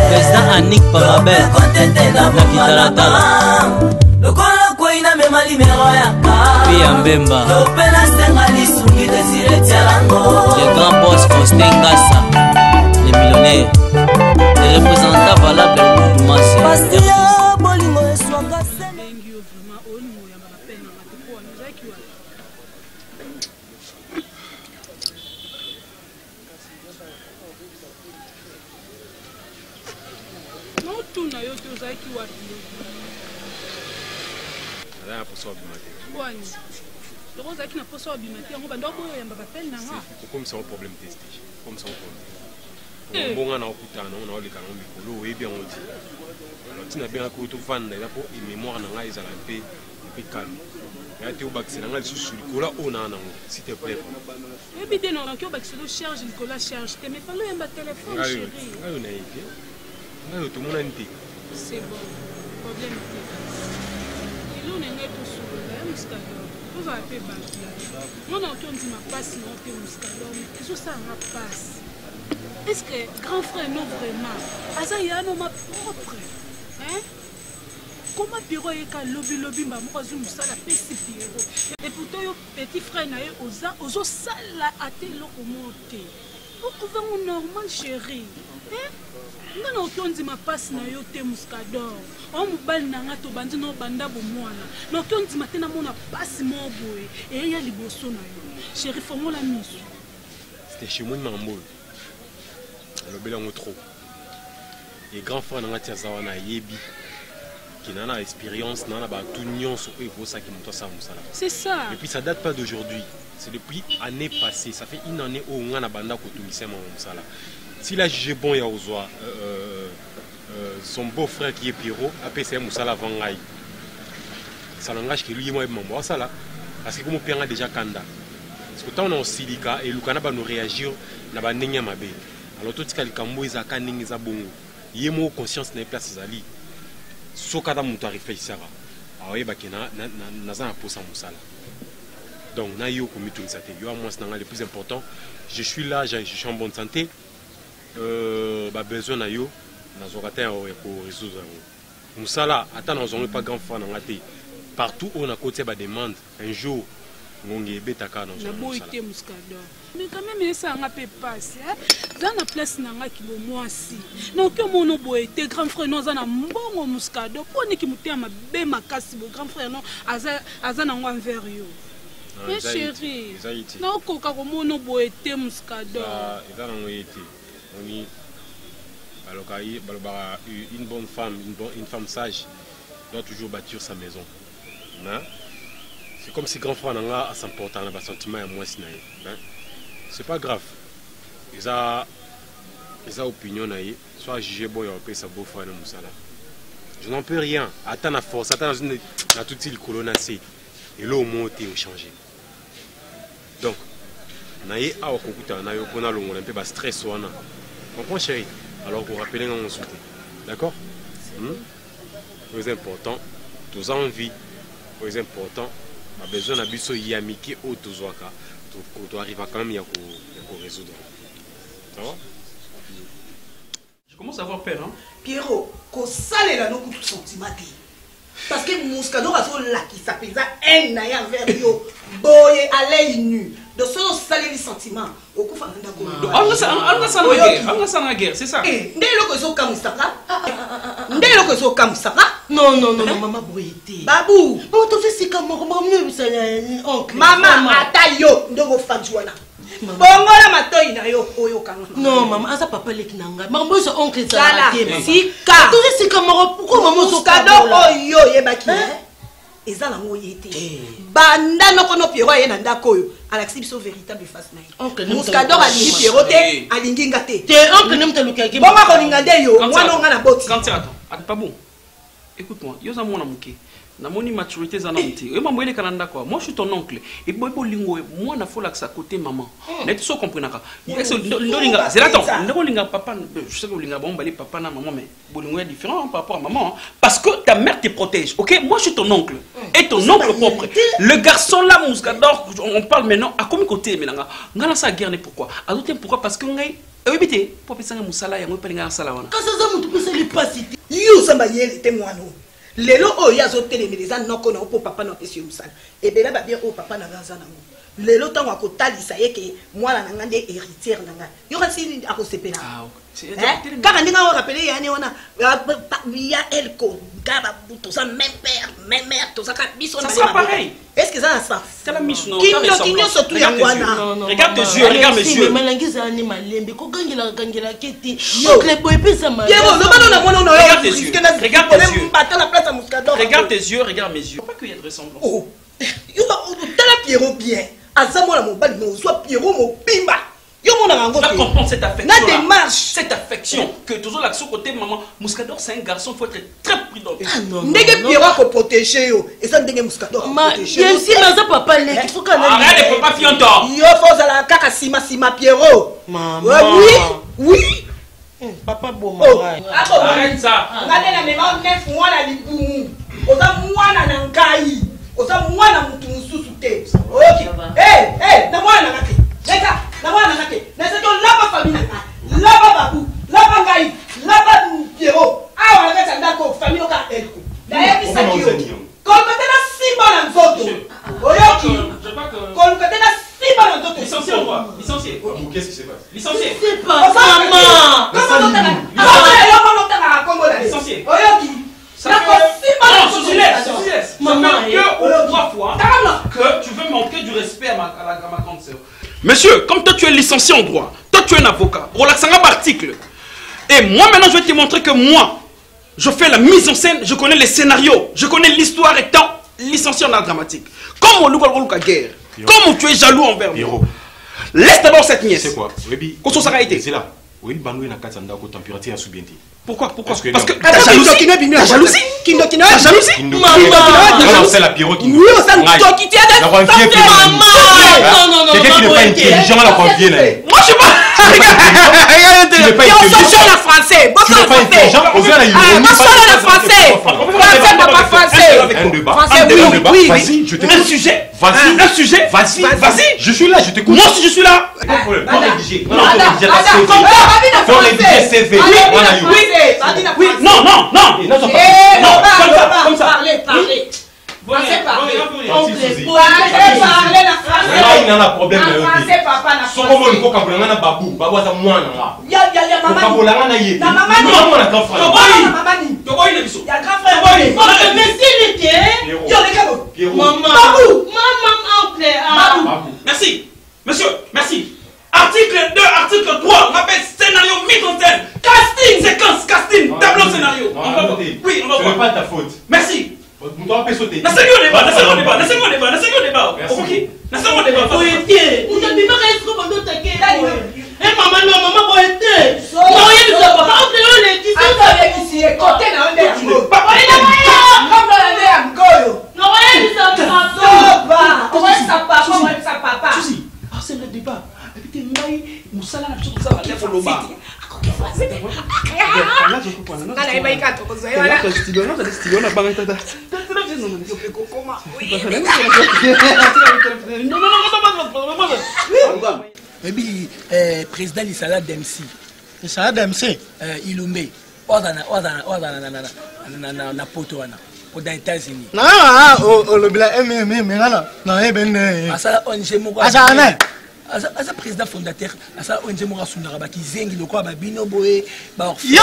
Président Annick Parabel Nakitalatala Pia Mbemba le grand boss Faustin Ngassa, les millionnaires, les représentants valables de Moumassi. Comme c'est un problème testige, comme c'est un problème. Bon, on a un les canons micro, et bien on dit. Tu n'as bien un coup de fan, et mémoire n'a pas été calme. Et tu as c'est un sous Nicolas, on a un s'il te plaît. Et bien, non, tu as charge, Nicolas charge. Tu m'as fallu un téléphone, chérie. Tout le monde a une tête. C'est bon, problème. Il y a un peu sur le Mouscador. Vous avez fait battre. Moi, on dit ma passe, non, tu es Mouscador. Mais tout ça, ma passe. Est-ce que grand frère, non, vraiment? Asa, il y a un homme propre. Hein? Comment Pierrot est qu'à lobby, ma moi, je me sens la peste Pierrot. Et pourtant, petit frère, aux salles à tel locomoté. Vous pouvez mon normal, chérie. Hein? Non, on dit ma passe na yo te Mouscador. On me balle na to bandi no banda bo mwana. Non, on dit matin na mona passe mon boy. Et il y a liboso na yo. Chérie, faut-moi la mise. C'était chez moi mambo. Le belango trop. Et grand frère na tia zawana yebi. Qui n'a pas expérience, n'a pas tout nion sur eux pour ça qui monte ça Moussala. C'est ça. Et puis ça date pas d'aujourd'hui. C'est depuis l'année passée. Ça fait une année où on a banda kotumissé Moussala. S'il a jugé bon, il y a son beau-frère qui est Pierrot, après c'est Moussala Vangaï. Ça langage que lui et moi, ça là. Parce que comme on perd déjà Kanda. Parce que quand on est en silica et le Canada nous réagir, on va n'engager ma belle. Alors tout ce qu'il y a Cambo, ils ont qu'un ils ont bon. Il y a mon conscience n'est pas ses alliés. Sauf quand on a réfléchi. Alors il y a qui n'a pas pour Moussala. Donc na yo comme tout ça. Yo moi c'est le plus important. Je suis là, je suis en bonne santé. Besoin na yo nazokata pour résoudre Moussala attends nous pas grand fan partout où on a côté ba demande un jour ngonge betaka dans la boité Mouscador mais quand même ça nga peut passer dans la place nanga ki bo moi si non que mon boité grand frère non za na mbongo Mouscador poni ki mutema be makasi bo grand frère non aza na ngwa envers yo mais chérie non ko ka ko mon boité Mouscador eza na ngoyete oni alors une bonne femme, une femme sage doit toujours bâtir sa maison. C'est comme si grand frère n'a à s'emporter dans le sentiment à moi. C'est pas grave. Ils ont opinion, soit jugé bon et sa beau frère Moussala. Je n'en peux rien. Attends la force, attends dans toute il colonacé. Et là au moins tu es changé. Donc, naïe a au concours, naïe au pona longo, un peu de stress ou ana. Comprends chérie? Alors vous rappelez qu'on souhaite. D'accord? Très important, tous envie, très important, a besoin d'un biso yamiki au tozoaka. Tu arrives quand même à résoudre. Ça va? Je commence à avoir peur, hein? Pierrot, qu'on sale la no tout sentiment. Parce que Mouscador a son là qui s'appelle un naïa vers yo, boye à l'œil nu. De ce salé les sentiments. Au coup, on va la guerre, c'est ça. Non, maman, boyété. Babou, on te fait si comme maman, atayo, de vos fans. Bongo la matoy na yo oyo kanga. Non maman, asa papa leki nanga. Maman so oncle ça. Sika. Tout c'est comme pourquoi maman so cadeau oyo yebaki. Eza na ngoyete. Banda no kono Pierrot ye na ndako oyo. Alexis biso véritable face na ye. Mouscador alingi Pierrot te, alingi ngate. Te oncle nem te lukaki. Bonga ko ningande yo, mwana nga na boti. Quand attends, pas bon. Écoute-moi, yo za mona muke. na moni maturité za na mti. Et maman il est canada quoi. Moi je suis ton oncle. Et boy lingo moi na faut là que ça côté maman. Mais tu so comprendre ka. Est-ce que c'est là ton. Ndeko linga papa je sais que linga bon bali papa na maman mais bolingo est différent par rapport à maman parce que ta mère te protège. OK, moi je suis ton oncle. Et ton oncle propre. Le garçon là Mouscador on parle maintenant à combien côté maintenant. Ngana sa guerre pourquoi? À d'autres pourquoi parce que ngai ebité pour pesanga musala yango pelinga sala wana. Quand ça mutu pesa li pasité. Yo samba yele te mwana. Lelo oyo azotelemeza noko na po papa na pesi musala. Ebela ba bien o papa na ganza nango. Lelo tango akotalisa yeke mwana na ngande héritière na nga. Yo kasi akosepela. Ah OK. Kaka ndinga wa rappeler yani wana ya elko gaba buto ça même père même mère to ça ka biso na. Ça sera pareil. Est-ce que ça ça? C'est la mission. Kinyo surtout ya wana. Regarde tes yeux, regarde mes yeux. Malangiza ani malembe ko gangela keti. Yo klepo epesa ma. Yebo no bana na mwana no. Regarde tes yeux. Regarde tes yeux. La place à Mouscador. Regarde tes yeux, regarde mes yeux. Pas qu'il y ait de ressemblance. Oh. Yo tala Pierrot bien. Azamo la mon bal no soit Pierrot mon pimba. Yo mon rango. Tu comprends cette affection. La démarche, cette affection que toujours l'action côté maman Mouscador c'est un garçon, faut être très prudent. Ndenge Pierrot ko protéger yo. Et ça ndenge Mouscador. Bien sûr mais ça papa lé il faut qu'on arrête de pas fianto. Yo faut la kaka sima Pierrot. Maman. Oui. Papa bon arrête ça. Ngade na mema 9 mois na libumu. Oza mwana na ngai. Oza mwana mutu mususu te. OK. Na mwana ngake. Leka, na mwana ngake. Na seto laba famille na. Laba babu, laba ngai, laba Pierrot. Awa ngaka ndako famille ka elko. Na yebi sakio. Kolkata na simba na nzoto. Oyoki. Kolkata na simba na nzoto. Licencié ou quoi? Licencié. Qu'est-ce qui se passe? Licencié. C'est pas maman. Licencié. Oyoki. Maman, deux ou trois fois que tu veux manquer du respect à ma grande sœur. Monsieur, comme toi tu es licencié en droit, toi tu es un avocat, relaxanga par article. Et moi maintenant je vais te montrer que moi, je fais la mise en scène, je connais les scénarios, je connais l'histoire étant licencié en art dramatique. Comme au Louga guerre, comme tu es jaloux envers moi. Laisse d'abord cette nièce. C'est quoi? C'est là. Oui, Banoué n'a qu'à s'en température à sous-bienti. Pourquoi? Parce que ta jalousie. Ta jalousie. Ta jalousie. Maman. C'est la Pierrot qui nous. Oui, on s'en toque. Maman. Non. Quelqu'un qui n'est pas intelligent à la convier là. Moi je suis pas. Tu n'es pas intelligent. la français. Tu n'es pas intelligent. On vient à l'ironie. Français, papa français. Un débat. Oui. Vas-y, je t'écoute. Un sujet. Vas-y. Un sujet. Vas-y. Je suis là, je t'écoute. Moi aussi je suis là. Pas de problème. Non, rédiger. Non, rédiger ta CV. Faut rédiger CV. Oui. Non. Comme ça. Parlez. Français parler. Il y a un problème. Français papa na Soko mo nko kabula na babu za mwana nga. Ya mama. Kabula na ye. Na mama ni. Mama na grand frère. Toboy le biso. Ya grand frère. Mais s'il était Yo les gars. maman. Maman oncle. Babu. Merci. Monsieur, merci. Article 2, article 3, on appelle scénario mise en scène. Casting, séquence, casting, tableau scénario. On va voir. Oui, on va voir. Ce n'est pas ta faute. Merci. On doit pas sauter. Laissez-moi au débat. Ok. Laissez-moi au débat. Poétier. Vous n'avez pas qu'à être comme d'autres qui est. Maman, poétier. Non, il y a papa. On te le dit. Attends, ici, côté na onde yango. Papa, Comme dans la yango. Non, il y a ça. Papa. On va sa papa. Susi. Ah, c'est le débat. Et puis t'es maï, moussala na biso ça va lève le bas. Maybe président Lisala Demsi. Lisala Demsi. Ilumbe. Na poto wana. Aux États-Unis. Non, le blanc Asala ONG moko. Asa président fondateur, asa ONG moko sundara ba kizengi lokwa ba bino boye ba. Yo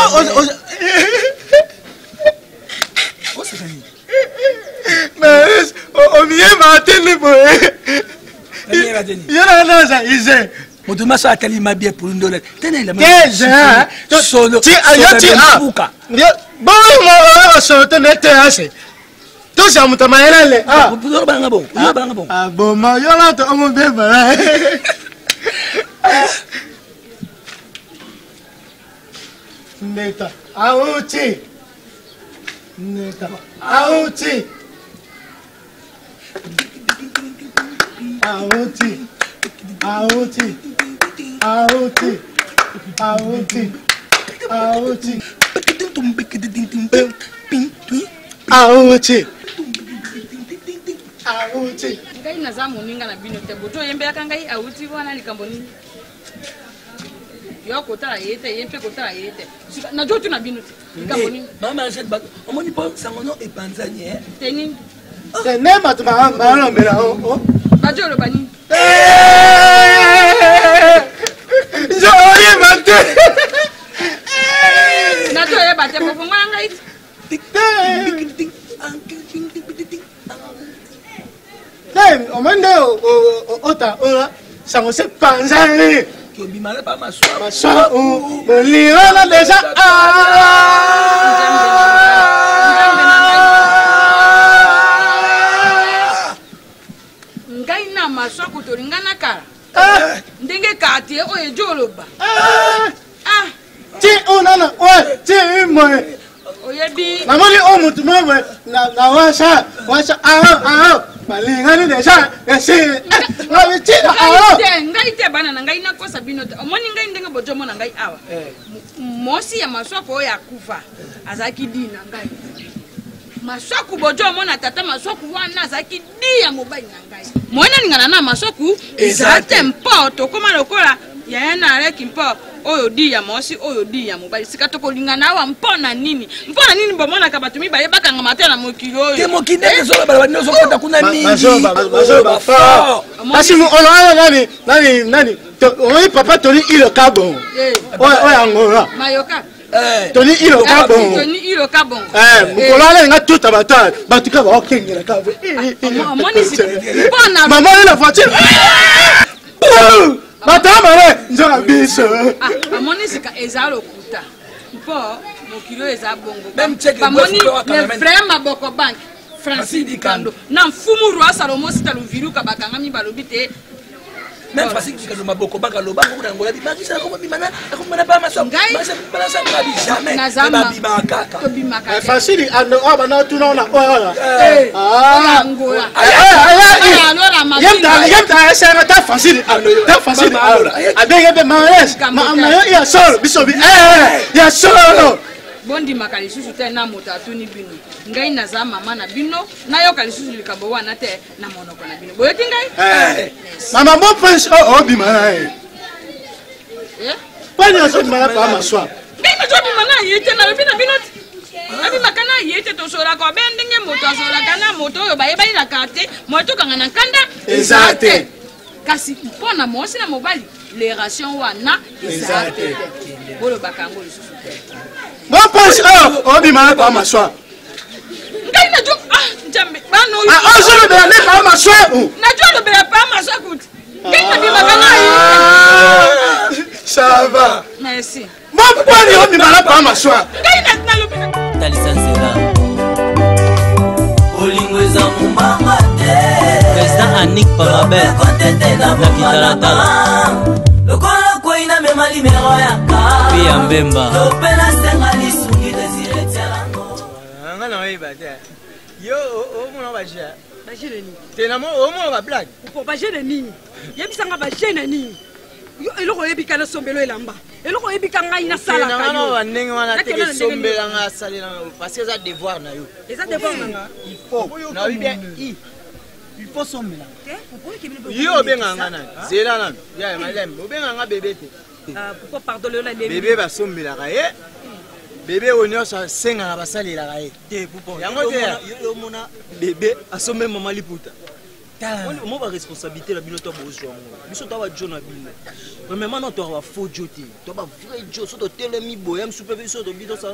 c'est fini. Mais on vient m'attendre boye. Non, ça isé. Moduma sa atali mabie pour une dollar. Tenez la main. Solo. Ti buka. Bon moi sorte net assez. Tout ça mutamaela le. Ah. Banga bon. Ah bon, moi yo là to mon bébé. Neta. Auti. Aouti. Aouti. Aouti. Aouti. Aouti. Aouti. Aouti. Ngai naza moninga na bino te boto yembe akangai auti wana likambo nini? Yo kotala yete yempe kotala yete. Na jotu na bino te. Likambo nini? Mama achète bateau. Omoni po sangono e panzani eh. Teni. Tene matuma mama mbela o. Bajolo bani. Joye mate. Na to ye bate po nganga iti. Hey, omande ota ora sango se panzani. Qui bimala pas ma soeur. Ma soeur ou lira déjà ngai na maswa kutoringana kala. Ndenge kati o ye joloba. Ti onana o ti mo. Oyebi. Namoni o mutu mwe na washa balingani deja ese ngai te bana na ngai na kosa bino te omoni ngai ndenge bojomo na ngai awa mosi ya maswako ya kufa azaki dina ngai maswaku bojomo na tata maswaku wana azaki dia mobali na ngai mwana lingana na maswaku ezate mpoto koma lokola ya na reki mpo oyo di ya mosi oyo di ya mobali sika to kolingana wa mpona nini bomona ka batumi baye bakanga matela mokili oyo ke mokinde ezola bala bino zokota kuna nini mazoba fa kasi olala nani oyi papa toni ile kabon oyo angola mayoka toni ile kabon mukolala nga tuta batuka ba okengela kabo moni si bona mama ile voiture Matamare, nzora biso. Amoni sika ezalo kuta. Mpo mokilo eza bongo. Même check Bamoni le frère Maboko Bank. Francis Dikando. Na mfumu roi Salomo sita luviruka bakanga mi balobite. Même Francis Dikando Maboko Bank aloba ko na ngola bimaki sa ko bimana ko mana ba maso. Masa bala sa ba jamais. Nazama bimaka. Ko bimaka. Francis Dikando abana tunona oya. Ngola. Yemta esa ta Francis Dikando. Ta Francis Dikando. Abenge be mares. Ma ya solo bisobi. Ya solo. Bondi makali susu te na moto atuni bino. Ngai naza mama na bino, na yo kali susu likambo wana te na monoko na bino. Boyoti ngai? Mama mo pense bimana Pani aso bimana pa maswa. Ngai na jo bimana yete na bino. Abi makana yete to sora ko bendenge moto sora kana moto yo baye baye la karte, moto kanga na kanda. Exacte. Kasi mpona mosi na mobali, les rations wana exacte. Bolo bakango susu te. Mo pense bimana pa maswa. Ngai na jo njambe bano. Ozolo de ne pa maswa. Na jo lo bela pa maswa kuti. Ngai na bimakana ça va. Merci. Mo pourquoi bimana pa maswa? Ngai na lo bela. Talisansela Olingweza mumama te President Annick Pamabel Na Kitalatala Lokola kwa ina mema limero ya ka Pia Mbemba Lopena senga lisungi desire tialango Ngana weba te Yo omuna bajia Bajia nini? Tena mo omuna ba blague Pour bajia nini? Yebisanga bajia nini? Yo eloko yebika na sombelo elamba. Eloko yebika ngai na sala ka yo. Ngana ba ndenge wana te sombela nga salela parce que ça devoir na yo. Eza devoir na. Il faut. Na bien il faut sombela. Yo benga ngana. Zela na. Ya malem. Obenga nga bébé te. Pourquoi pardonner la bébé? Bébé ba sombela ka ye. Bébé onyo sa senga na basalela ka ye. Te pupo. Yango te. Yo mona bébé asombe mama liputa. Moi ma responsabilité la bino to bozo biso to ba jona bino mais maintenant to ba faux joti to ba vrai jo so to telemi boyam supervision to bino sa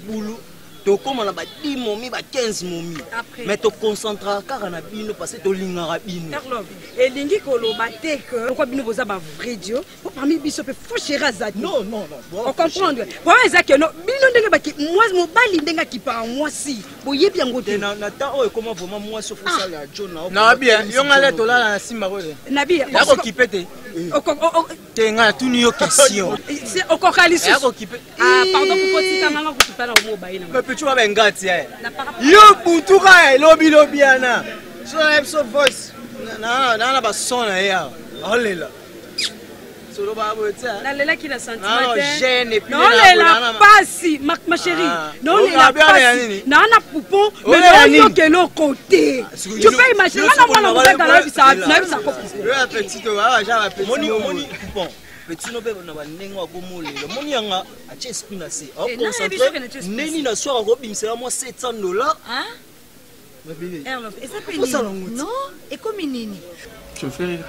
bulu to comme na ba 10 momi ba 15 momi mais to concentra car na bino parce que to lingara bino Carlo elingi koloba te que pourquoi bino boza ba vrai dio pour parmi biso pe faux chéra zati non on comprendre pour ezaki no bino ndenge ba moi mobali ndenge ki pa moi si boyebi yango te na ta o comment vraiment moi so faut ça la jona na bien yo ngale to la na simba ko nabi ya ko kipete tenga tuni yo question c'est au kokalisu ya ko kipete pardon pour tika nganga kutupana mo baina mais tu vas ngati yo butuka lobi ana so voice na ba son na ya olela solo ba botsa na lela ki na sentiment non gêne et puis non lela pasi ma chérie non lela pasi na na poupon mais non que l'autre côté tu peux imaginer na mwana dans la bisa ko le petit wa ja petit moni poupon petit no be na ba nengo ko molelo moni yanga a chespin na se au concentré neni na soir ko bimsela moi $700 hein et ça peut non et comme nini tu me fais rire.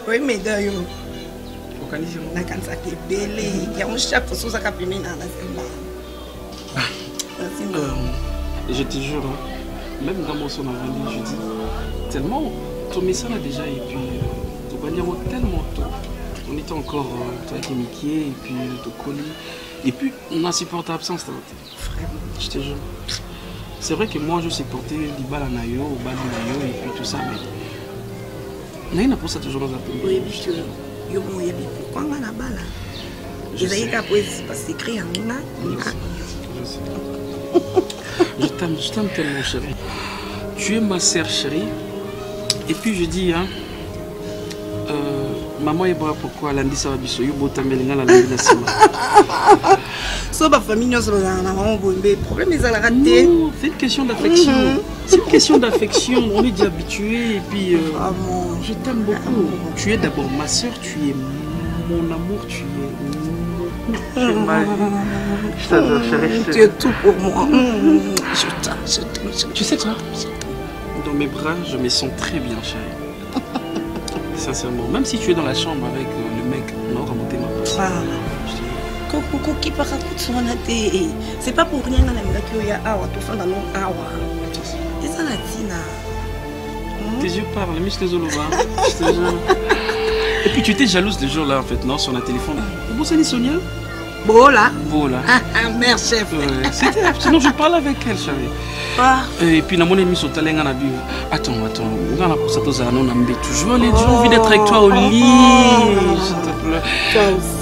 Oui, mais d'ailleurs, na kanza kebele ya mushapo soza kapimina na simba. Je te jure, hein, même dans mon son avant, je dis tellement ton message a déjà et puis tu vas dire tellement tôt. On était encore toi qui Mickey et puis te coller et puis on a supporté l'absence. Je te jure. C'est vrai que moi je supportais du bal à Nayo, au bal de Nayo et puis tout ça, mais Nayo n'a pas ça toujours dans un peu. Oui, parce que yo moye bi pourquoi on a bala. Je sais que poésie parce que écrit en mina. Je t'aime tellement chérie. Tu es ma sœur chérie. Et puis je dis hein maman est pas pourquoi lundi ça va biso yo botamelinga la lundi na sima. So ba famille nyonso na maman bombe problème ils ont raté. C'est une question d'affection. C'est une question d'affection, on est déjà habitué et puis je t'aime beaucoup. Tu es d'abord ma sœur, tu es mon amour, tu es je t'adore chérie. Tu es tout pour moi. Je t'aime. Tu sais quoi? Dans mes bras, je me sens très bien chérie. Sincèrement, même si tu es dans la chambre avec le mec, on va remonter ma place. Coucou qui part à coup de son athée. C'est pas pour rien dans la maison qu'il y a awa, tout ça dans nos awa. Et ça la tina. Tes yeux parlent, les muscles olova. Et puis tu étais jalouse des jours là en fait, non, sur un téléphone. Vous savez Sonia? Bola. Bola. Merde chef. C'était sinon je parle avec elle, chérie. Et puis dans mon émission sur Talenga na bio. Attends. On a pour ça tous à non ambe toujours les j'ai envie d'être avec toi au lit. S'il te plaît.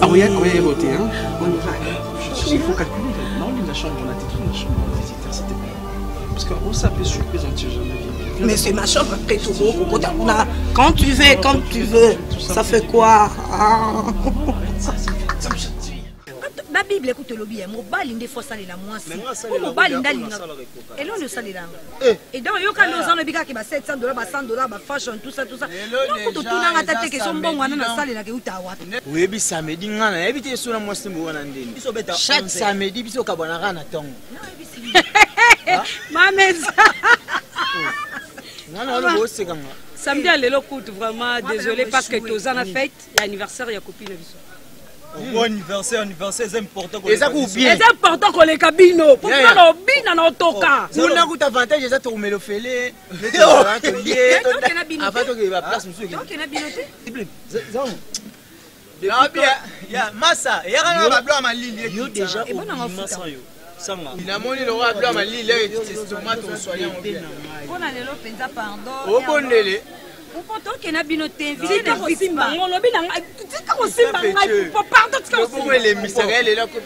Ah oui, voter hein. Il faut calculer. Non, la chambre, on a dit la chambre visiteur, c'était pas. Parce qu'on s'appelle surprise, on ne tient jamais. Mais c'est ma chambre après tout. Quand tu veux. Ça fait quoi? La Bible écoute le bien, mon bal inde faut saler la moi si. Mon bal ndalinga. Et là on le saler là. Et donc yo quand nous en bika ki ba $700 ba $100 ba fashion tout ça. Donc tout na ngata ke so mbongo na saler la ke utawa. Oui bi samedi ngana ebite so na moi simbo wana ndeni. Biso beta chaque samedi biso ka bana kana tongo. Mameza. Ngana lo bosse kanga. Samedi à l'élo coûte vraiment désolé parce que tous en a fête l'anniversaire ya copine biso. Bon anniversaire c'est important qu'on c'est important qu'on les cabino pour que nos bina na otoka on a tout avantage ça to me le fele avant que la place monsieur donc il a binoté ya massa ya kana ba blanc malili yo déjà massa yo sanga il a moni le roi blanc malili et tomate au soyant bien on a le penza pardon o bonele Pourtant qu'il a binoté visite au Simba on lobby na tika au Simba pardon tika au Simba les mystères les là pour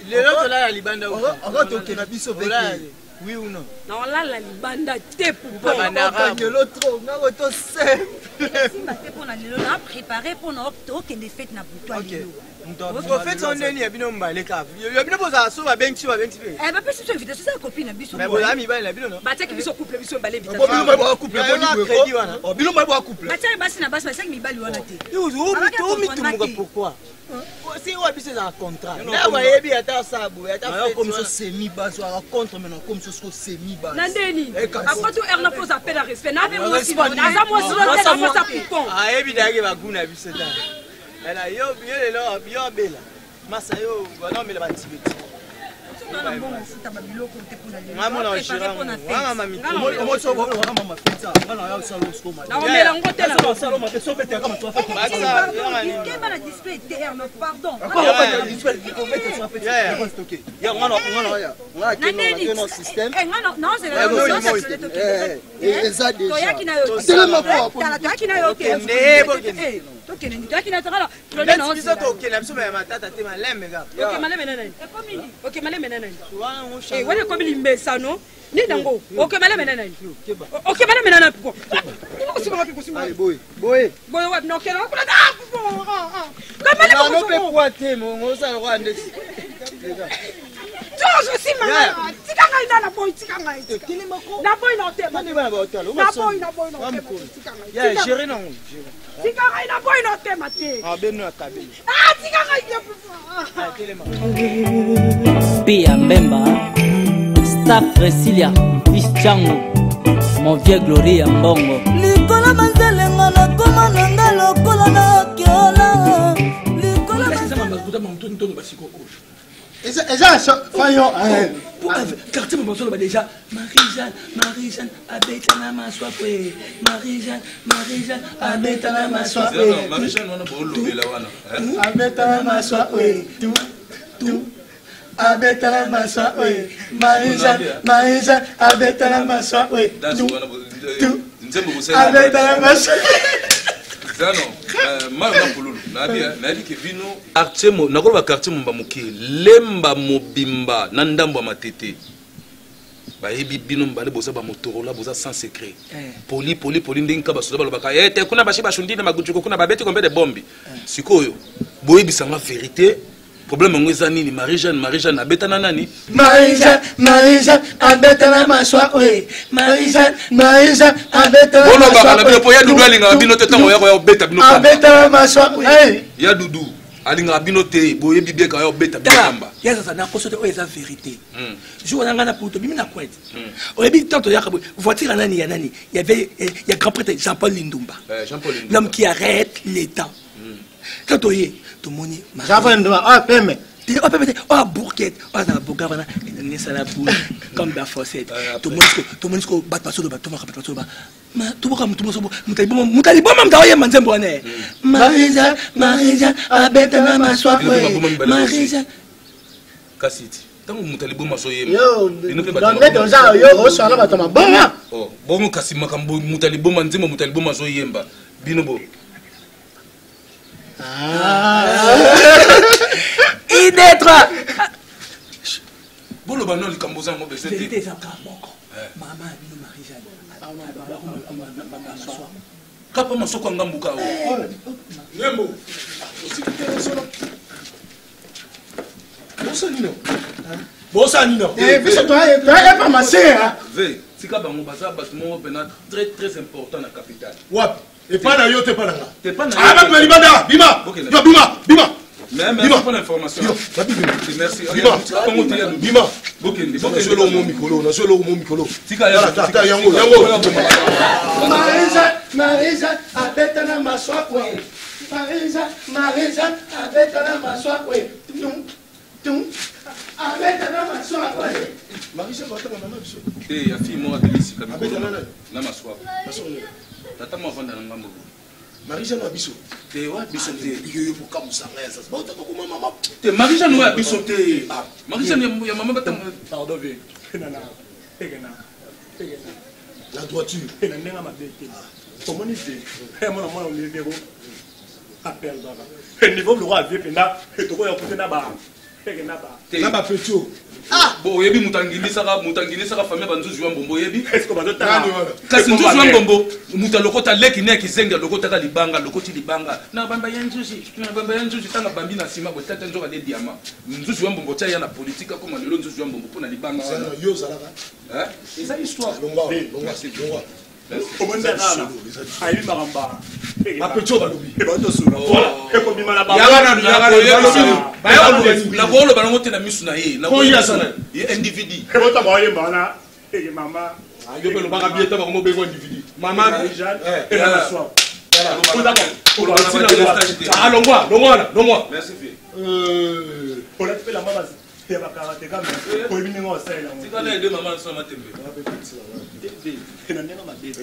les là la libanda on to ke na biso oui ou non non là la libanda te pour pas que l'autre ngako to simple Simba te pour na lelo na préparer pour na opto ke des fêtes na buto lelo en fait on est ni abino mbale ka yo bino boza so ba benchi eh ba pesi so invité c'est copine na biso mais bola mi ba na bino non ba teki biso couple biso mbale invité bino ba couple crédit wana bino ba couple ba teki basi na basi ba 5 mibali wana te yo mi tout pourquoi si on a bis un contrat là vous voyez bien ta sabo ya ta comme ça semi base ou contre maintenant comme ça semi base nandeni après tout erna pose appel à respect na moi aussi na moi aussi na moi ça coupon ah évidemment ba guna biseta ela yo yo bela masa yo non mais la batibeti na bon futa ba biloko te pour la mama na shira mama mami omo so go mama pizza ngana ya salo skoma na omela ngote la salo ma so bete kama tu afete ke bana display terme pardon ko display ko bete so afete ya stocké ya ngana no système non c'est la ça déjà toyaki na yo tala toyaki na yo ke tokende ndi toyakina takala biso tokende biso baya matata te maleme kaka maleme nanani maleme nanani wana ekomi limbesano ni nango maleme nanani maleme nanani boye wapi nokela wakula no pe kwa te mo sa ro ande Jojo si mama tika ngai na boy tika ngai na boy no te mani bana ba hotelo na boy tika ngai ya chérie non tika ngai na boy no te mate beno akabe tika ngai ya Pia Mbemba Staff Resilia Fischango Mon vieux Gloria Mbongo Likola manzelenga na koma nanga lokola na kiola Likola Eza fayon quartier Mabasolo déjà Marie-Jeanne abetana maswapwe Marie-Jeanne abetana maswapwe Marie-Jeanne wana bolobela wana abetana maswapwe tu abetana maswapwe Marie-Jeanne abetana maswapwe tu abetana maswapwe Zano mama pululu nabi ke vino quartier mo nakoloba quartier mo bamuke lemba mobimba na ndambo matete bayebi bino mbale boza ba motorola boza sans secret poli ndinga basoda balobaka te kuna bashi bashundi na magunjuko kuna babeti kombe de bombi sikoyo boyebisanga vérité problème ngweza nini Marie-Jeanne abetana nani Marie-Jeanne abetana maswapwe Marie-Jeanne abetana bono bakala bino po ya dudu alinga bino te tango ya beta bino abetana maswapwe ya dudu alinga bino te boyebi bien ka ya beta bamba ya ça na kosote o eza vérité jour na ngana puto bimi na kwete oyebi tanto ya voiture nani il y avait il y a grand prêtre Jean-Paul Lindumba l'homme qui arrête les temps quand oye tout monde Jean-Paul Lindumba peme bourquette na bogavana ni sala boule comme la fossette tout monde ko bat paso ba to ba ma to boka mutali boma mtaoye manzembo ane Marie-Jeanne abetana maswapwe Marie-Jeanne kasiti tango mutali boma soye donc donza yo osala batama bonga bongo kasi makambo mutali boma nzembo mutali boma soyemba bino bo Idétra bolo bano likambo za mo besete vérité ça moko mama bino Marie-Jeanne kapa masoko ngambuka o nembo bosa nino biso toye pa masera ve tika bango baza bato mo pena très important na capitale wapi epa na yo te pa nanga te pa na ah ba libanda bima yo bima mais pour l'information yo merci bima bokende solo mo mikolo tika yango Marie-Jeanne abetana maswapwe Marie-Jeanne abetana maswapwe tum abetana maswapwe Marie-Jeanne batanga na biso te ya fille mo abelisi ka mikolo na maswapwe tata mo vanda na ngambo Marie-Jeanne abiso te wa biso te yo pour kamusanga ça ba ta ko mama te Marie-Jeanne wa biso te Marie-Jeanne ya mama batanga pardon ve egena la droiture na ndenga mabete komoni te mona on est zéro appel baba niveau le roi vie penda to ko ya kutena ba egena ba na ba petio bo yebi mutangilisa ka famille banzuzu wa mbombo yebi est-ce que bazo ta kasi nzuzu wa mbombo mutalokota leki ne kizenga lokota ka libanga lokoti libanga na bamba ya nzuzu tanga bambi na sima bo tata nzoka de diamant nzuzu wa mbombo tia na politique comme lelo nzuzu wa mbombo pona libanga yo zalaka eza histoire longa omonda nana ayi maramba apetio balobi bato sura voilà eko bimana ba na bolo bango te na misu na ye na ko ya sana ye individu ebota ba yemba na ege mama yo pelo baka bieta ba mo bego individu mama na swa longwa merci fille on a fait la mama te ba karateka mais ko bini ngo sa ela tika na ede mama so matembe ena ndenga mabebe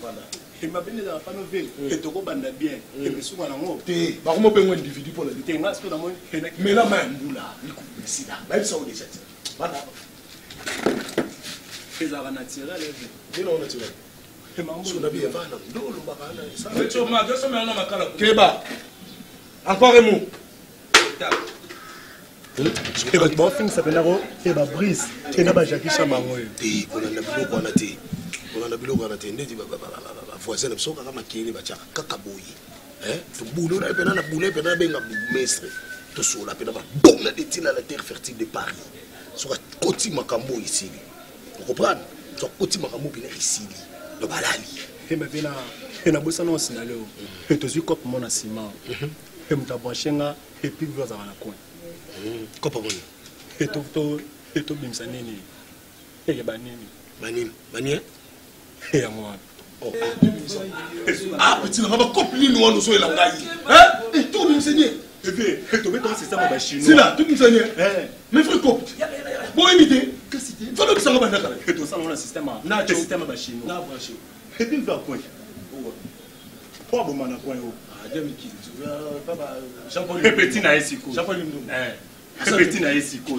voilà et ma bine za fano ve et to ko banda bien et me suka na ngo te ba ko mo bengo individu pour la te nga sto na mo mais la main mbula ni ko sida ba bisa o déjà bana ezaka naturel dino naturel Keba. Encore un mot. Bon, fin ça peut Keba brise. Tu n'as pas Jackie Chamango. Ti, on a biloko wana te. On a biloko wana te. Ndeti voisin na biso kaka makini ba chaka kaka boyi. To boulot na pena na boulot pena benga mestre. To sola pena ba bon na detina la terre fertile de Paris. Soka koti makambo ici. Vous comprenez? Soka koti makambo pena ici. Le balali. Et maintenant, et na bossa non sinalo. Et to zu cop mon ciment. Et muta branchenga et puis vous avez na coin. Cop mon. Et to bimsa nini. Et ya banini. Banien. Et ya moi. Oh. Ah, petit, on va copler nous on so elangai. Hein? Et tout bimsa ni. Et puis, et to mettre système ba chinois. C'est là, tout bimsa ni. Mais frère cop. Bon imiter. Qu'est-ce que faut que ça va d'accord. Et to ça on a système. Na système ba chinois. Na branché. Et puis va point. Pour bon mana point haut. Ah, Demi-Ki, tu veux pas Jean-Paul Petit na esiko. Jean-Paul Limdou. Petit na esiko.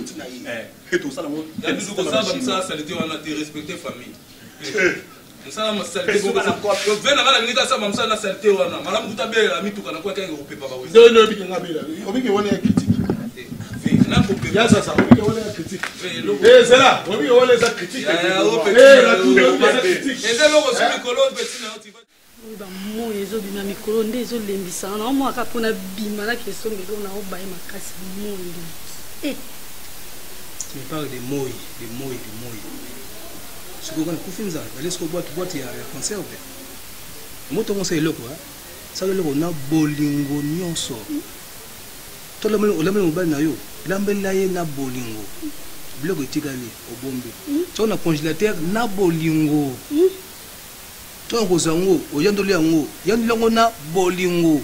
Et tout ça on. Il y a plus de ça ça l'été on a été respecter famille. Ça m'a saleté beaucoup na quoi. Le vin na la minute ça m'a ça na saleté wana. Madame Boutabe la mituka na quoi quand européen papa oui. Non biki ngabela. Obiki wona critique. Na ko pe. Ya ça obiki wona critique. C'est là, obiki wona ça critique. La tout le critique. Et c'est là aussi Nicolo petit na tu vas. Moi ezobima mikolo nde ezolembisa na omwaka mpona bima na kesongelo na obaye makasi mondo. Tu me parles de moi. Ce qu'on a confié ça, allez ce qu'on boit il y a conserve. Moi tout conseil loko ça le loko na bolingo nyonso. To le même ba na yo, lambela ye na bolingo. Bloko tikali obombe. To na congélateur na bolingo. To ngozango oyandoli yango, yandilongo na bolingo.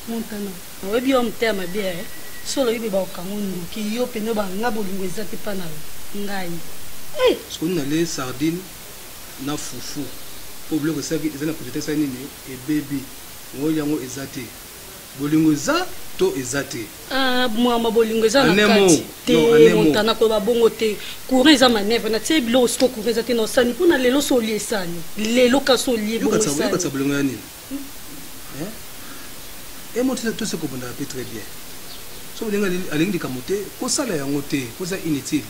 Montana. Oyebi o mtema bia solo yibi ba okangundu ki yo peno ba nga bolingo ezate pa na ngai. Ce qu'on a les sardines, na foufou. Pour bloquer ça, ils ont apporté ça nini et baby. On y a un exaté. Bolingo za to exaté. Ah, moi ma bolingo za na kati. Te montana ko ba bongo te. Courant za manèvre na te bilo sko courant za te no sani pona lelo so lié sani. Lelo ka so lié bongo sani. Yo ka sa bolingo ya nini? Et moi tout ce qu'on a très bien. So bolingo alingi kamote ko sala yango te, ko za inutile.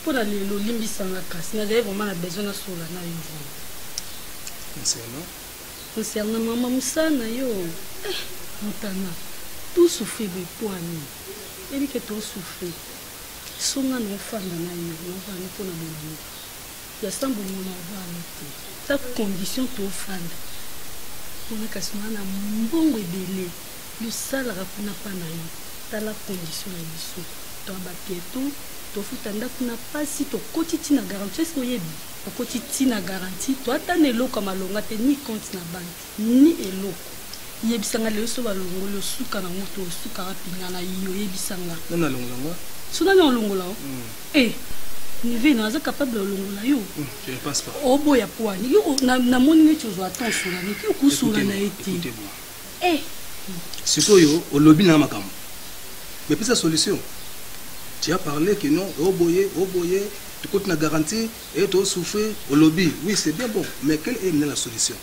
Pour aller au limbisanga kasi na vraiment na besoin na sola na yo. Concernant maman musana yo. Montana. Tout souffre de poani. Et que tout souffre. Songa no fanda na yo, no va ni pona mona. Ya sambo mona va ni. Ta condition to fanda. On a kasi na mbongo ebele. Yo sala rapuna pa na yo. Ta la condition na biso. To abaketo. To futanda kuna pasi to kotiti na garantie ce oyebi to kotiti na garantie to atane eloko malonga te ni compte na banque ni eloko yebisanga le so balongo le suka na moto suka rapinga na yo yebisanga na longola suna na longola ni ve na za capable de longola yo je ne pense pas obo ya poani yo na moni ne chozo attention na ki kusula na ete sikoyo o lobby na makambo mais puis sa solution. Tu as parlé que non, au boyer, tu comptes la garantie et tu as souffert au lobby. Oui, c'est bien bon, mais quelle est la solution?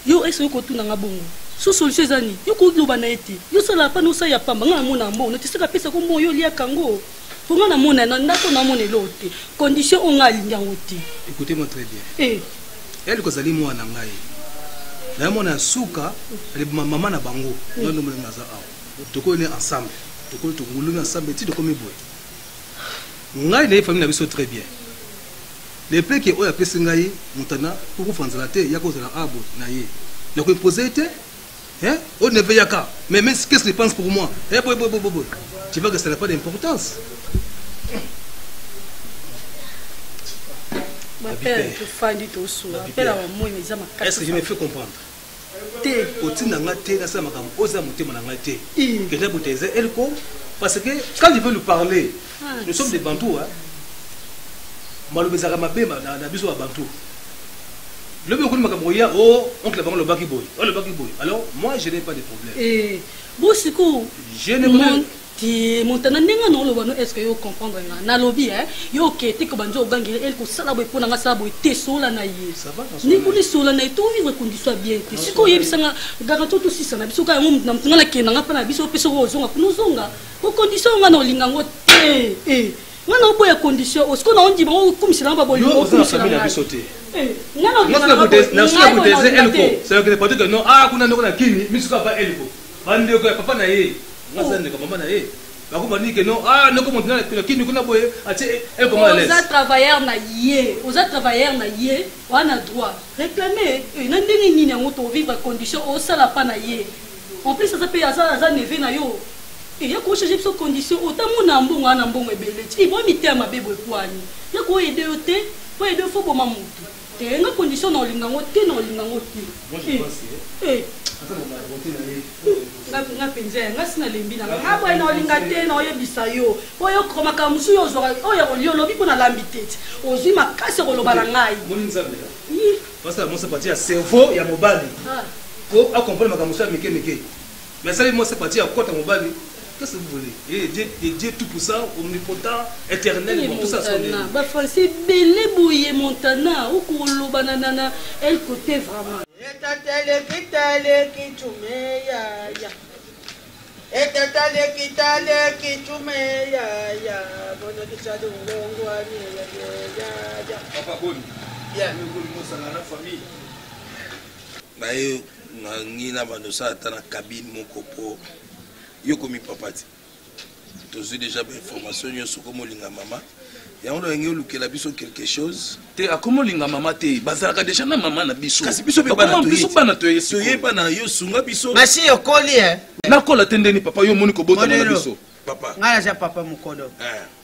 Yo, est-ce que tu as bongo? Sous solution, Zani, yo, tu as été. Yo, ça n'a pas nous, ça y a pas, mais on a mon, tu sais que ça comme yo, lia kango. Pour moi, on a mon élote. Condition, on a l'ingangoti. Écoutez-moi très bien. Elle, que ça dit moi, nangai. Là, mon a souka, elle est maman na bango. Non, non, non, tu connais ensemble. Tu connais ensemble, tu connais boy. Ngai na famille na biso très bien. Les plaies que oya pesi ngai mutana pour ku fanzala te ya ko zala abo na ye. Na ko poser te on ne veut yaka. Mais qu'est-ce que tu penses pour moi? Boy. Tu vois que ça n'a pas d'importance. Est-ce que je me fais comprendre? Parce que quand il veut lui parler, nous sommes des Bantous. Malobezara mabé na biso wa Bantou. Le bureau de Makamoya, oncle le Baki Boy. Alors moi je n'ai pas de problème. Bosikou, je n'ai pas. te montana ndenge na oloba no est-ce que yo comprendre nga na lobby yo okete ko banjo obangela elle ko sala boy pona nga sala boy te sola na ye ni kuli sola na to vivre condition bien te siko yebisanga garanto to sisa na biso ka na mtunga na kena nga pa na biso peso ko zonga kuno zonga ko condition nga na olinga ngo te nga na boya condition o siko na ondi ba ko kumisela ba bolingo ko kumisela na biso te nga na c'est que peut-être que non kuna ndoko na kini misuka ba elko bande ko papa na ye ngazande ko mama na ye bako bani ke non ndoko montina na kini kuna boye ati elko ma laisse oza travailleur na ye wana droit réclamer na ndenge nini yango to vivre condition o sala pa na ye en plus ça peut ça neve na yo ya ko changer so condition otamona mbongo ana mbongo ebele ti bo mitema bebo ekwani ya ko aider yo te po aider fo bo mamutu te nga condition na olinga ngo te na olinga ngo te nga penze nga sina lembi na nga boy na olinga te na oyebisa yo oyo komaka musu yo zora oyo olio lobi pona lambi tete ozwi makasi koloba na ngai moni nzambe parce que moi c'est parti à cerveau ya mobali ko a comprendre makamusa meke mais ça moi c'est parti à kota mobali. Qu'est-ce que vous voulez? Et Dieu tout pour ça, omnipotent, éternel, bon, tout ça. Bah c'est belé bouillé Montana, ou kolo banana, elle côté vraiment. Etatale kitale kitume ya bono kisado ngongo ani ya papa boni bien ngoli mosala na famille bayo ngina bando sa tana cabine moko po yoko mi papati tozu déjà ba information nyoso ko molinga mama yango ngi olukela biso quelque chose te akomo linga mama te bazalaka déjà na mama na biso kasi biso be bana to yeso yeba na yo sunga biso masi yokoli na kola tendeni papa yo moni ko bota na biso papa ngala ja papa mukodo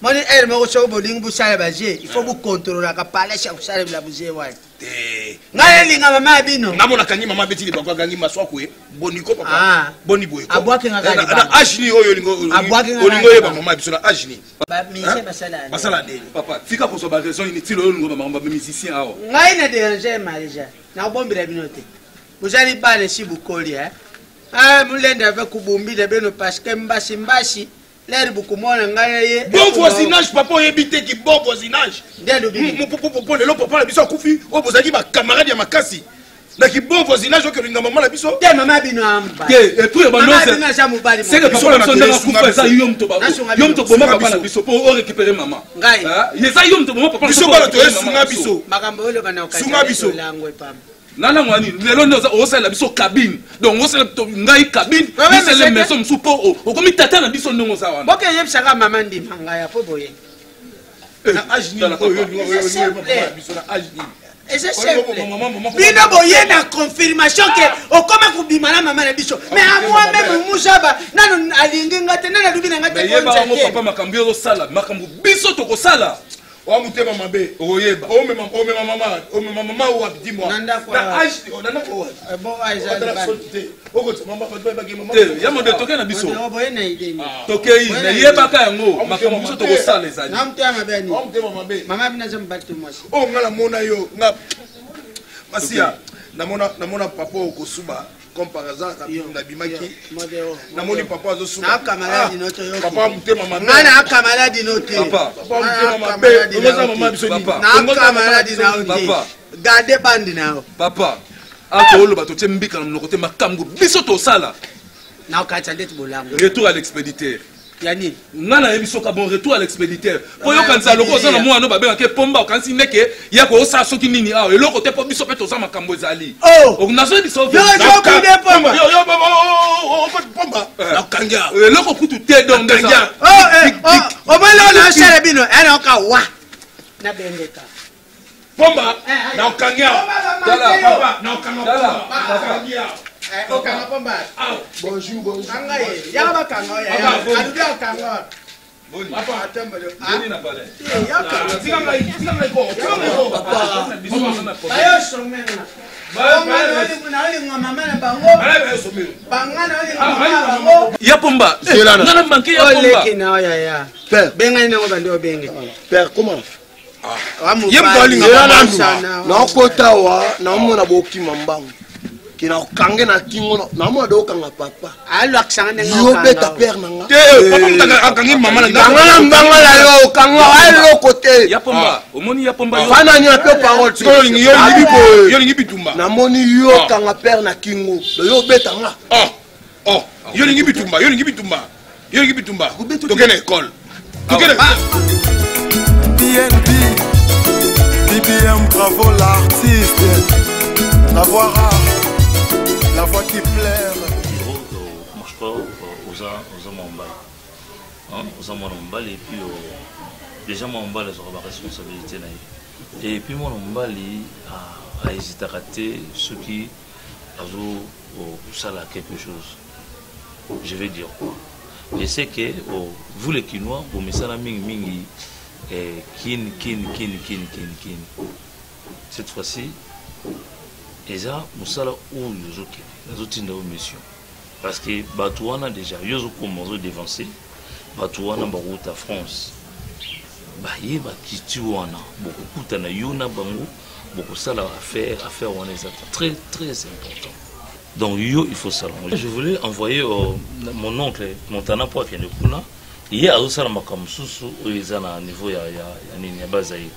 moni elle mo so bolingi busala baje il faut vous contrôler ka pala cha kusala bila buje wa te ngala linga mama bino ngamona kanyi mama betili bakwa gangi maswako boniko papa boni boyko abwaki ngaka na ajini oyo olingo yeba mama biso na ajini ba mise basala ndeni papa fika pour so ba raison inutile oyo ngo mama ba musicien awo ngai na déranger malija na bombira binote buzali pale si bukoli mulende avec kubumbi de beno parce que mbasi l'air beaucoup moins ngai bon voisinage papa yebite ki bon voisinage ndelo bi pour le papa la biso kufi o bozaki ba camarade ya makasi na ki bon voisinage que linga mama la biso te mama bino amba et tout ba non c'est que papa la biso kufa ça yom to boma papa la biso pour récupérer maman ngai yesa yom to boma papa biso bala to sunga biso makambo ole bana okati sunga biso lango pam nana ngwani lelo ndoza osala biso cabine donc osala ngai cabine osala maison msupo okomi tata na biso ndongo za wana boke yebisaka mama ndima ngai apo boye na ajini oyo biso na ajini et c'est simple bino boye na confirmation que okoma kubima na mama na biso mais amwa même musaba nanu alingi ngate nana lubina ngate ko nzake papa makambi yo sala makambu biso tokosala wa mutema mabe oyeba o mama wa dis-moi na age onana ko bon aiza oko mama fa ba ke mama ya mo de toke na biso boye na ideni tokei na yebaka yango makambu biso tokosala ezali na mutema bani o mutema mabe mama bina za mbatu mwasi o ngala mona yo nga masia namona papa okosuba comme par hasard na bimaki namoni papa azosuba na kamaladi noto yo papa mutema mabe ngana kamaladi noto papa mutema mabe oza mama biso ni na kamaladi na papa gade bandi nao papa ako olo bato tie mbika na monoko te makambu biso tosala na okatsa ndeti bolango retour à l'expéditeur yani ngana yebiso ka bon retour à l'expéditeur po yo kanza loko oza na mwana babenga ke pomba okansi ndeke ya ko osa soki nini awo eloko te po biso pe toza makambo ezali nazo biso yo pomba na kanga eloko kutu te donc ndeza omala na shere bino ena oka wa na bengeka pomba na kanga dala papa na kanga okanga pomba bonjour kanga ye ya ba kanga ya adudia kanga boni papa atemba de boni na pale ya kanga tika ko papa ayo somena ya pomba ngana banke ya pomba ya benga nango bande obenge père comment ye mbalinga na kota wa na mona bokima mbangu qui n'a kangé na kingo na moi do kanga papa alo aksanga nenga yo beta père nanga papa mutaka kangi mama na kanga mbanga la yo kanga alo côté ya pomba omoni ya pomba yo fana ni peu parole yo lingi bitumba na moni yo kanga père na kingo yo beta nga yo lingi bitumba tokene école tokene BBM, bravo l'artiste, la voix rare, la voix qui plaire. Moi je crois aux Mambali et puis déjà moi Mambali aura ma responsabilité et puis moi Mambali a hésité à rater ceux qui ont ça là quelque chose. Je vais dire quoi. Je sais que vous les Kinois, vous mettez ça là mingi. Kin. Cette fois-ci, Eza, Moussala ou Yozoke, les autres mission. Parce que Batouana déjà, Yozo commence à dévancer, Batouana Barouta France. Baye Bakituana, beaucoup de Yona Bango, beaucoup ça à faire on est très important. Donc il faut ça. Je voulais envoyer mon oncle Montana pour qu'il y ait il y a aussi un makamsusu au niveau ya bazaï.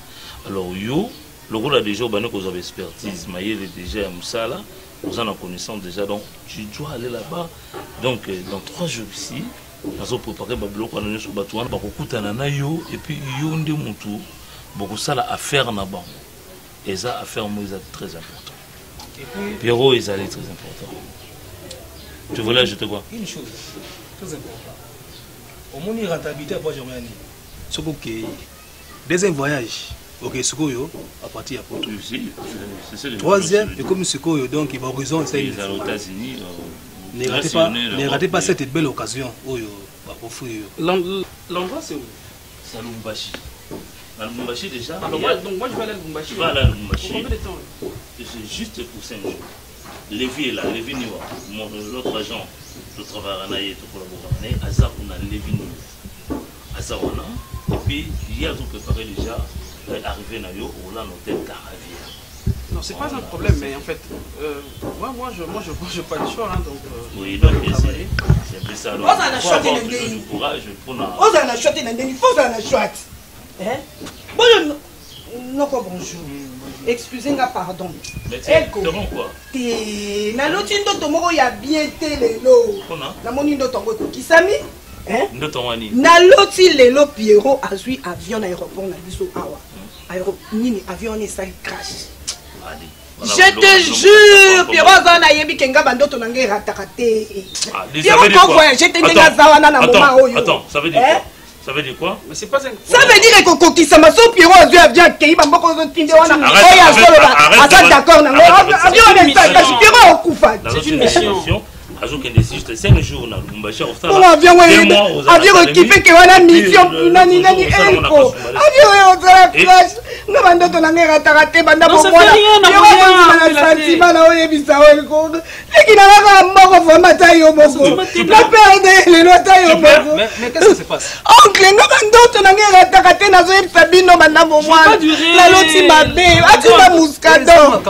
Alors yo, le rôle a déjà au que vous avez expertise, mais il est déjà à Moussala, vous en avez connaissance déjà, donc tu dois aller là-bas. Donc dans 3 jours ici, nous allons préparer Babylon pour aller sur Batouan, beaucoup yo et puis yo ndé mutu, beaucoup ça à faire na bango. Et ça à faire moi très important. Pierrot ils allaient très important. Tu voulais ajouter quoi? Une chose très importante. Au moins, rentabilité à Bois-Germain. Ce qui deuxième voyage, ok, Sukoyo, à partir de Porto. Troisième, et comme Sukoyo, donc il va horizon, c'est les États-Unis. Ne ratez pas cette belle occasion. L'endroit, c'est où? C'est à Lubumbashi. À Lubumbashi déjà. Donc moi je vais aller à Lubumbashi. Tu vas aller à Lubumbashi. Pour combien de temps? C'est juste pour 5 jours. Lévi est là, Lévi Niwa, l'autre agent de travail à Naïe, de collaborer, Azar, on a Lévi Niwa. Azar, on a. Et puis, il y a tout préparé déjà, arrivé à Nayo, on a un hôtel Caravia. Non, c'est pas un problème, mais en fait, moi je pas le choix, hein, donc. Oui, donc c'est un peu ça. On a choisi le bonjour. Excusez-moi, pardon. Elko. Quoi? Naloti ndoto moko ya bien te lelo. Namoni ndoto ngo kisami. Ndoto wani. Naloti lelo Pierrot azui avion na aéroport na biso awa. Nini avion ni sa crash. Je te jure, Pierrot zana yebi kenga bandoto na ngai ratakate. Pierrot quand voyage, j'étais nga zawana na moment oyo. Attends, ça veut dire quoi? Ça veut dire quoi? Mais c'est pas un... Ça veut dire que Koko Kisamaso Pierrot a vu avion accueilli Bamboko Tindewana. Arrête d'accord. Pierrot au Koufa. C'est une mission. Ajoute qu'un décide 5 jours dans Lubumbashi. On avion équipé que on a mission. Nani elko. Avion on sera crash. Nga bandoto na ngera tarate banda bomola. Pierrot na sentiment na oyebisa elko. Lekina nga mboko vraiment tayo boko. La perdre les notes tayo boko. Mais qu'est-ce qui se passe? Oncle nga bandoto na ngera tarate na zo sabino banda bomola. La loti mabe. Atinda Muscador.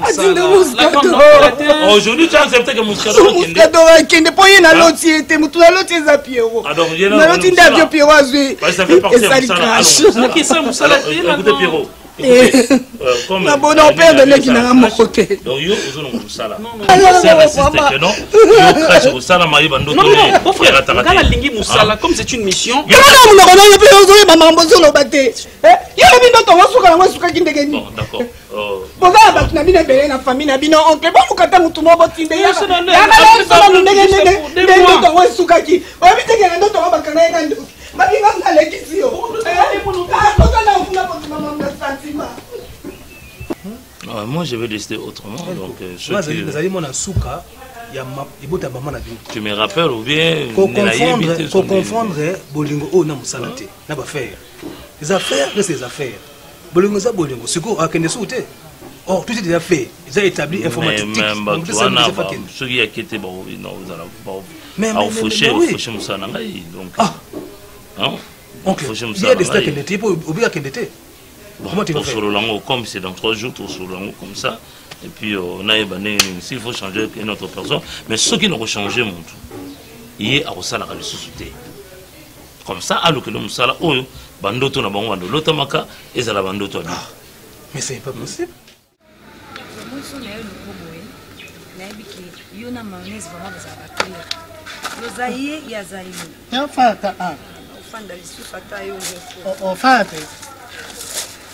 Atinda Muscador. Aujourd'hui tu as accepté que Muscador kende po ye na loti ete mutu na loti eza Pierrot na loti nde avio Pierrot azwi esali crash écoutez Pierrot na bona opère de leki nanga moko te donc yo ozona mosala non lingi mosala comme c'est une mission kala munoko na yepe ozoyeba makambo ozoloba te yo lobi ndoto ngosuka nango esukaki ndenge nini d'accord bozala bato na bino ebele na famille na bino oncle boluka ta mutu moko botinde yakalaosala ndenge ndoto ngo esukaki oyebi teke na ndoto ngo bakanga yeka ndoki babinga nalekisi yo kozana ofuna kotumama na sentiment. Moi je vais décider autrement donc tu me rappelles ou bien faut confondre bolingo o na musala te na ba faire les affaires c'est les affaires bolingo za bolingo siko akende soute or tout est déjà fait ils ont établi informatique donc ça n'a pas ce qui a quitté bon non vous allez pas au faucher musala ngai donc donc il y a des stars qui n'étaient pas oubliés qui n'étaient Comment tu vas faire? Comme c'est dans 3 jours, comme ça. Et puis, on a s'il faut changer une autre personne. Mais ceux qui n'ont changé, mon tout, il y a aussi la ressuscité. Comme ça, alors que nous sommes là, bandoto na bango l'autre maka et ça la bandoto. Mais c'est pas possible.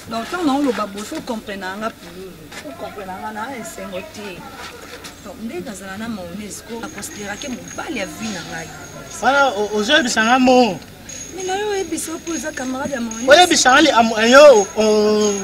Donc, on le babo, faut comprendre nga pour comprendre nga na esengote. Donc, ndé kazala na mayonnaise ko considérer que mobali a vu na ngai. Voilà, aujourd'hui bisanga mo. Mais na yo ebisa pour za camarade ya mayonnaise. Oye bisanga li ayo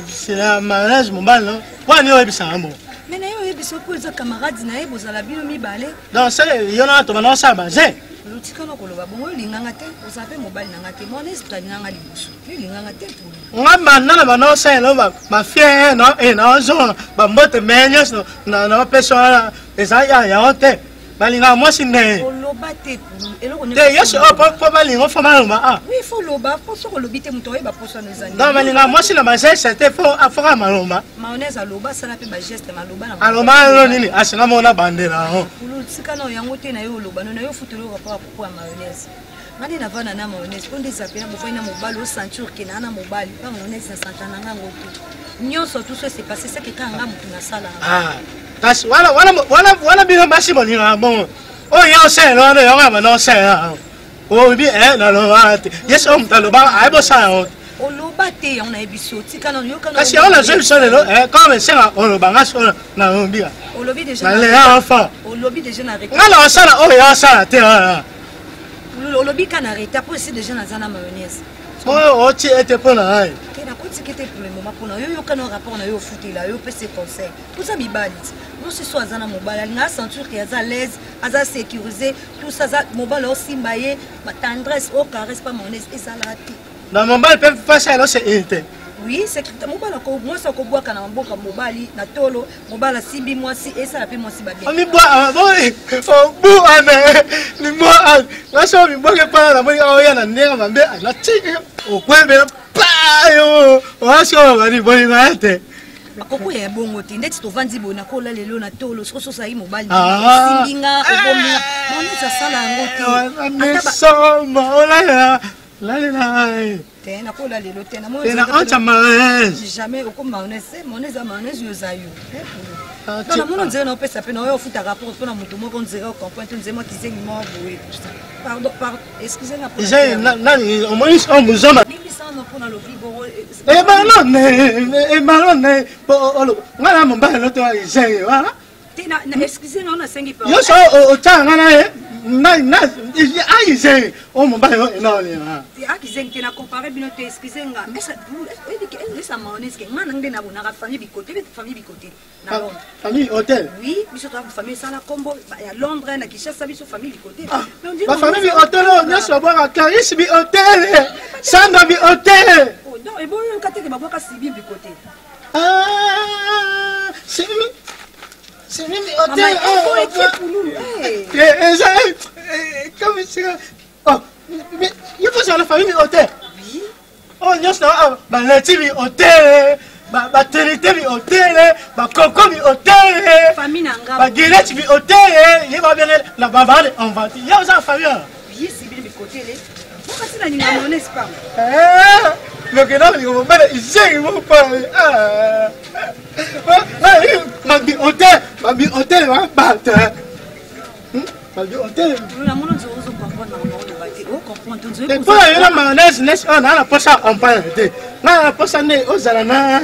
c'est la mayonnaise mobali non. Wa ni yo bisanga mo. Mais na yo ebisa pour za camarade na ebo za la bino mibale. Donc c'est yo na to bana sa baze. Lutika na koloba bongo linganga te, osape mobali nanga te. Mayonnaise tanganga libusu. Linganga te pour. Ngamba na bana sa no ma fie no na zo ba mbote menyos na pessoa eza ya hote. Balinga moi sine. Oloba te pour. Eloko ne. Te yeso po balinga fo maloma ah. Oui, faut loba, faut so lobi te muto yeba poso na zani. Non, balinga moi sine ma geste te fo afora maloma. Mayonnaise aloba ça na pe ba geste maloba na. Aloma no nini asinga mona bandela ho. Sika na yango te na yo loba no na yo futelo rapport pour mayonnaise. Ngani na vana na mayonnaise ko ndeza pe na mofai na mobali o ceinture ke na mobali pa mayonnaise na santana ngango te. Nyonso tout ça c'est passé ça que kanga mutu na sala. Ah. Kasi wala bino basi bolinga bon. Oh yo se no no yo ngaba no se ah. Oh bi na no ate. Yes o mtaloba ai bo sa o. Oloba te on a ebiso tika na yo kana. Kasi on a jeune sonne no comme c'est là on ba ngaso na ombia. Olobi déjà. Na le enfant. Olobi déjà na arrêté. Ngala sala o yo sala te ah. Olobi kana arrêté après c'est déjà na zana mayonnaise. Oh tu étais pour là. Kena kuti kete pour le moment pour yo kana rapport na yo futi là yo peut se conseil. Tout ça mibali. Non c'est soit zana mobali nga ceinture qui est à l'aise, à sécurisé, tout ça mobile aussi mbaye, ma tendresse au caresse pas mayonnaise et ça la ti. Na mobile peut faire ça là c'est inte. Oui, c'est que mobile ko moi ça ko boka na mboka mobali na tolo, mobile simbi moi si et ça la pe moi si ba bien. Mi boa boy. Oh bu ane. Ni moi. Na so mi boka pa na mo ya na nenga mambe na ti. O kwembe pa yo. O so ba ni boy na ate. Akoko ya bongo te ndeti to vandi bona ko la lelo na tolo so sa yi mobali simbinga obomia moni sa sala ngo te ataba so mola la te na ko la lelo te na mo te na anta mayonnaise jamais au comme mayonnaise yo zayo non na mono nzela na pesa pe na yo futa rapport pe na mutu moko nzela comprendre nzema ki zengi mo boye pardon excusez-moi pour j'ai nani au moins on vous en ngala mbaya loto aisee wala tena excusez-moi on a sengi pa yo so o tanga na aisee o mbaya no ni ha ti akizengi tena comparer bino te excusez-moi esa mayonnaise ke ngana ngena bona ka famille bikote na Londres famille hôtel oui biso ta famille ça la combo ya Londres na Kinshasa biso famille bikote la famille hôtel on a so boka Caris bi hôtel Sandra bi hôtel non et bon on kate ke ba boka sibi bikote ah c'est même hôtel comme c'est oh mais il faut sur la famille hôtel oui oh nyos na ba lati hôtel ba terité bi hôtel ba coco bi hôtel famille nanga ba guinette bi hôtel il va bien la bavale on va il y a ça famille oui c'est bien bikote les pourquoi c'est la ni mayonnaise pas lo que no digo mbele izegi mo pa bi hotel wa bata bi hotel la mono zo comprendre na mo bati o comprendre zo e po yo na mayonnaise nes on na posa on pa de na posa ne o zala na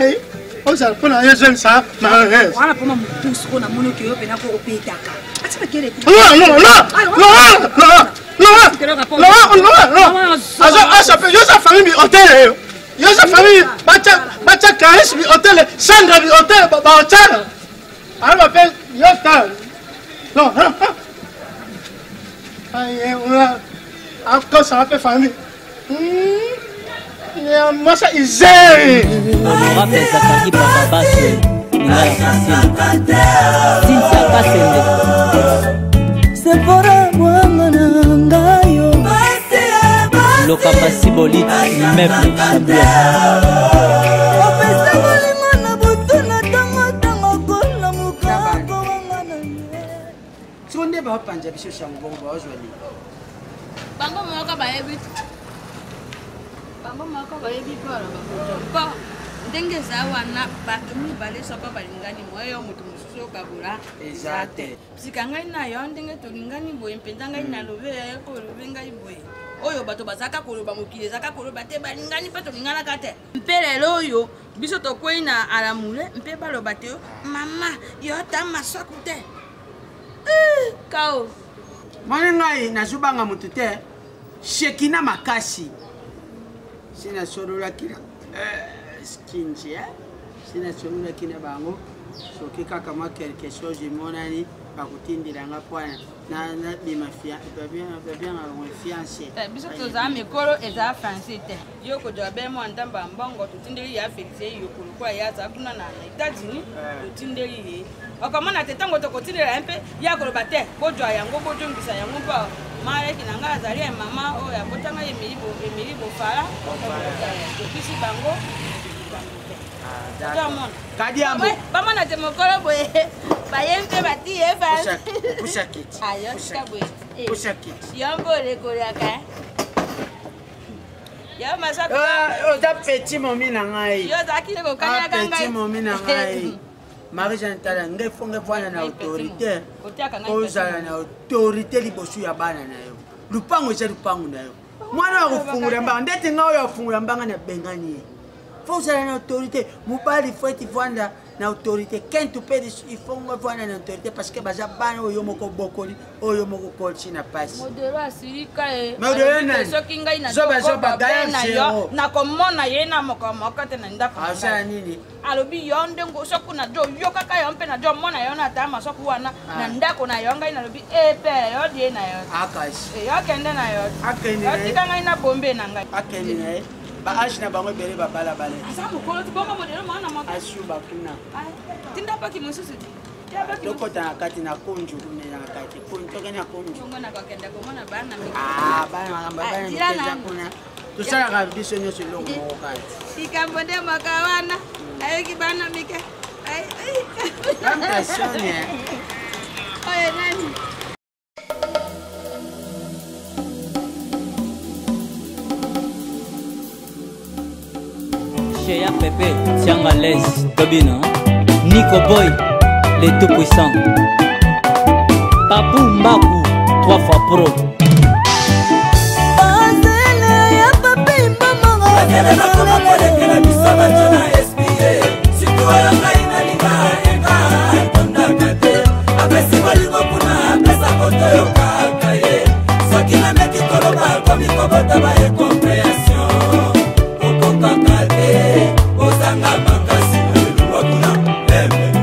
o zala pona yo zem sa mayonnaise wala poma mutus ko na mono ke yo pena ko opetaka ati ba kele non ça peut yo sa famille hôtel yo sa famille bacha Caris bi hôtel Sandra bi hôtel ba hôtel on appelle yo ta non ay encore ça fait famille moi ça isé honorable Zakari Bababasi ngala kasende Cynthia Kasende c'est pour moi ngayo Lokamba Sibolite meuble Samuel bapanja biso shango bongo bazwa li bango moko bayebi mpo ndenge eza wana bato mibale soko balingani moyo moto mosusu okabula eza te sika ngai na yo ndenge tolingani boye mpenza ngai nalobe kolobe ngai boye oyo bato bazaka koloba mokili ezaka koloba te balingani mpe tolinganaka te mpe lelo oyo biso tokwei na alamule mpe baloba te mama yo ta maswaku te kao moni ngai nazubanga motu te shekina makasi sina sololaki na skinji sina sololaki na bango soki kaka mwa quelque chose emonani bakotindelanga mpona na bima babianga bango fiancé biso tozala mikolo ezala français te yo kozwa be mwa ndamba ya mbongo totindeli ye afélise ye yokolo kwa ye azala kuna na états-unis totindeli ye okomona te ntango tokotindela ye mpe ye akoloba te bozwa yango bozongisa yango mpo maleki na ngai azali ya mama oyo abotanga emili bofala tokisi bango bamona te mokolo boye baye mpe bati ye yo mpe olekoliaka yo oza petit momi na ngai yo ozalaki lekokaniaka petit momi na ngai marie jean tala ngai fonge vwana na autorité ozala na autorité liboso ya bana na yo lupango eza lupango na yo mwana wa kofungula mbanga ndeti nga oyo afungula mbanga na bengani ye fo ozala na autorité mobali fo eti vwanda na autorité kentu mpe ifongo vwana na autorité parce que baza bana oyo moko bokoli oyo moko kolisi na pasi modelo asirika ye soki ngai na yo nakomona ye na mokomoko te na ndako asala nini alobi yo ndengo soki na jo yo kaka yo mpe na jo mona yo na tama soki wana na ndako na yo ngai nalobi epele yo die na yo akasi yo kende na yo yotika ngai na bombe na ngai akende na ye baage na bango ebele babalabala aza mokolo tibongo modelo mwana moko asuba kuna tinda paki mosusu tokota na kati na konju kuna na kati tokende na konju nakokende komona bana bana kuna tosalaka biso nyonso elongo moko kati likambo nde moka wana ayoki bana mike oyo nani Cheya Pepe, Tianga Les, Tobina, Nico Boy, les tout puissants. Papou Mbaku, 3 fois pro.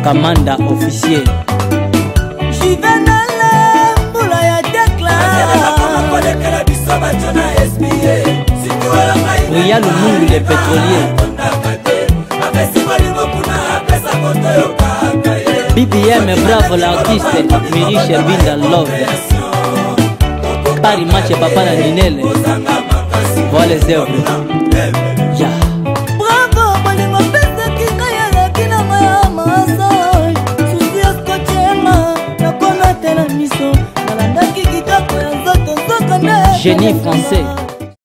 Kamanda officier Ria Lumungu les pétroliers BBM bravo l'artiste Miriche Binda Love Paris match papa na Ninele Voilà les œuvres Ya Bravo bolingo pesa kinga ya lakina maya masa Susi askochenga nakona tena miso Nalandaki kitako ya nzoto nzoka ne Génie français